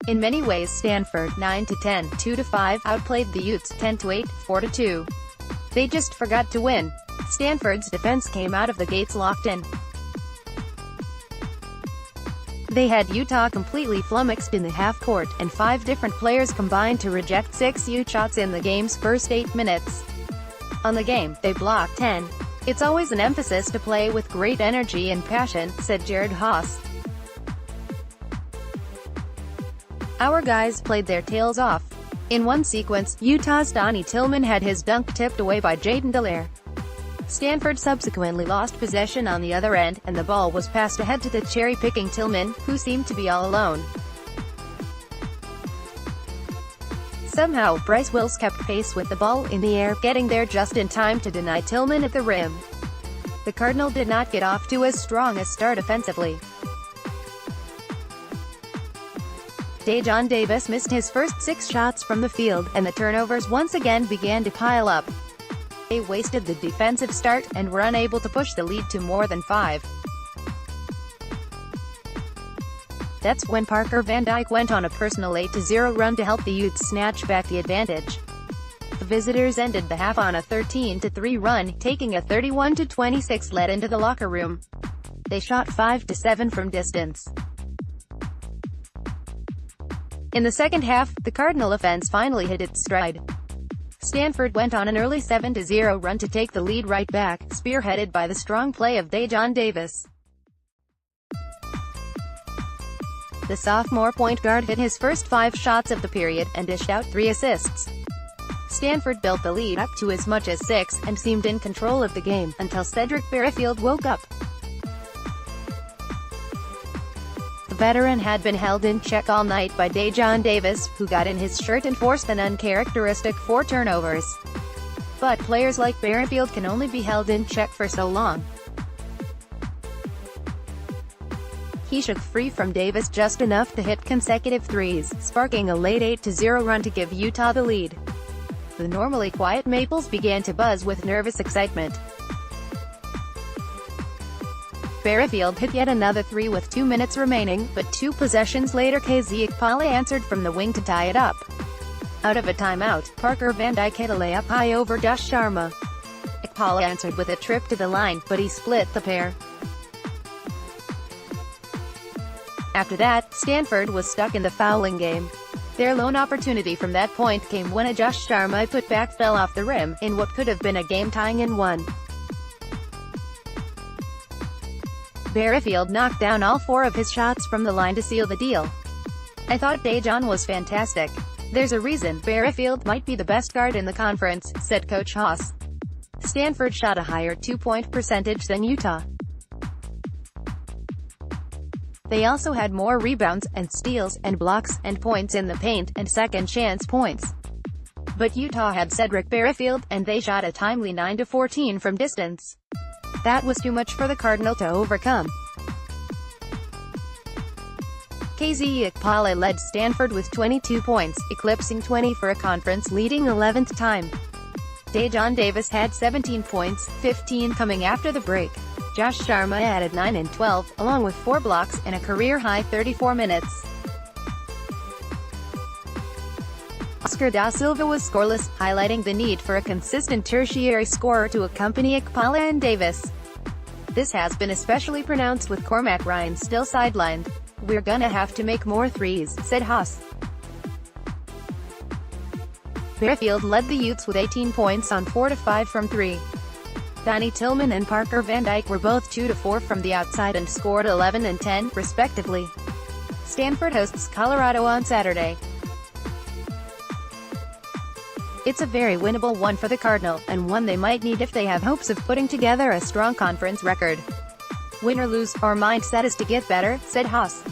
In many ways Stanford, 9-10, 2-5, outplayed the Utes, 10-8, 4-2. They just forgot to win. Stanford's defense came out of the gates locked in. They had Utah completely flummoxed in the half-court, and 5 different players combined to reject 6 Ute shots in the game's first 8 minutes. On the game, they blocked 10. "It's always an emphasis to play with great energy and passion," said Jerod Haase. "Our guys played their tails off. In one sequence, Utah's Donnie Tillman had his dunk tipped away by Jaden Delaire. Stanford subsequently lost possession on the other end, and the ball was passed ahead to the cherry-picking Tillman, who seemed to be all alone. Somehow, Bryce Wills kept pace with the ball in the air, getting there just in time to deny Tillman at the rim. The Cardinal did not get off to as strong a start offensively. Dajon Davis missed his first 6 shots from the field, and the turnovers once again began to pile up. They wasted the defensive start, and were unable to push the lead to more than 5. That's when Parker Van Dyke went on a personal 8-0 run to help the Utes snatch back the advantage. The visitors ended the half on a 13-3 run, taking a 31-26 lead into the locker room. They shot 5-7 from distance. In the second half, the Cardinal offense finally hit its stride. Stanford went on an early 7-0 run to take the lead right back, spearheaded by the strong play of Dajon Davis. The sophomore point guard hit his first 5 shots of the period, and dished out 3 assists. Stanford built the lead up to as much as 6, and seemed in control of the game, until Cedric Barrefield woke up. The veteran had been held in check all night by Dajon Davis, who got in his shirt and forced an uncharacteristic 4 turnovers. But players like Barrefield can only be held in check for so long. He shook free from Davis just enough to hit consecutive threes, sparking a late 8-0 run to give Utah the lead. The normally quiet Maples began to buzz with nervous excitement. Barrefield hit yet another 3 with 2 minutes remaining, but 2 possessions later Ekpale answered from the wing to tie it up. Out of a timeout, Parker Van Dyke hit a layup high over Josh Sharma. Ekpale answered with a trip to the line, but he split the pair. After that, Stanford was stuck in the fouling game. Their lone opportunity from that point came when a Josh Sharma putback fell off the rim, in what could have been a game-tying and one. Barrefield knocked down all 4 of his shots from the line to seal the deal. "I thought Dajon was fantastic. There's a reason Barrefield might be the best guard in the conference," said Coach Haase. Stanford shot a higher 2-point percentage than Utah. They also had more rebounds, and steals, and blocks, and points in the paint, and second-chance points. But Utah had Cedric Barrefield, and they shot a timely 9-14 from distance. That was too much for the Cardinal to overcome. Ekpale led Stanford with 22 points, eclipsing 20 for a conference-leading 11th time. Dajon Davis had 17 points, 15 coming after the break. Josh Sharma added 9 and 12, along with 4 blocks, and a career-high 34 minutes. Oscar da Silva was scoreless, highlighting the need for a consistent tertiary scorer to accompany Ekpale and Davis. This has been especially pronounced with Cormac Ryan still sidelined. "We're gonna have to make more threes," said Haase. Barrefield led the Utes with 18 points on 4-5 from 3. Donnie Tillman and Parker Van Dyke were both 2-4 from the outside and scored 11 and 10, respectively. Stanford hosts Colorado on Saturday. It's a very winnable one for the Cardinal, and one they might need if they have hopes of putting together a strong conference record. "Win or lose, our mindset is to get better," said Haase.